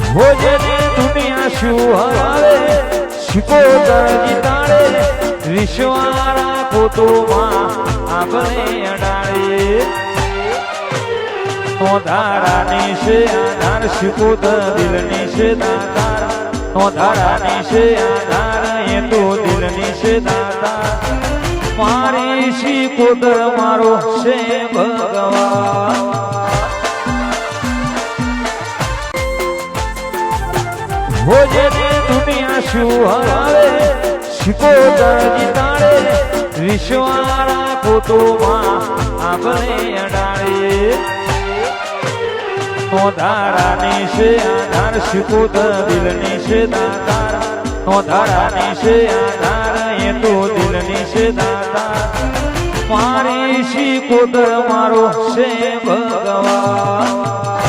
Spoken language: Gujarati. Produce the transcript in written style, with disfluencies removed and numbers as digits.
ભોજની દુનિયા શું હરાવે શિકોતર જીતાડે વિશ્વારા કોતોમાં આપણે અડાડે નોધારાની છે આધાર શિકોતર દિલની છે દાતાર નોધારાની છે આધાર એ તો દિલની છે દાતાર મારી શિકોતર મારો છે ભગવાન ભોજની દુનિયા શું હરાવે શિકોતર જીતાડે વિશ્વારા કોતોમાં આપણે અડાડે નોધારાની છે આધાર શિકોતર દિલની છે દાતાર નોધારાની છે આધાર એ તો દિલની છે દાતાર મારી શિકોતર મારો છે ભગવાન